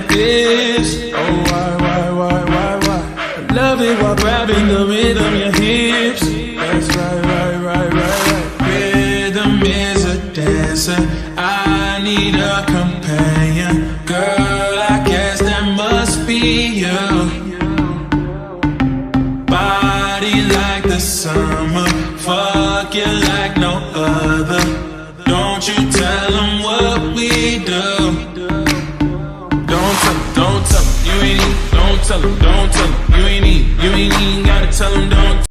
like this. Oh, why? I love it while grabbing the rhythm, your hips. That's right. Rhythm is a dancer. I need a companion. Girl, I guess that must be you. Body like the summer, fuck you like no other. Don't you tell them what we do. Don't tell them, you ain't even, don't tell them, you ain't even gotta tell them, don't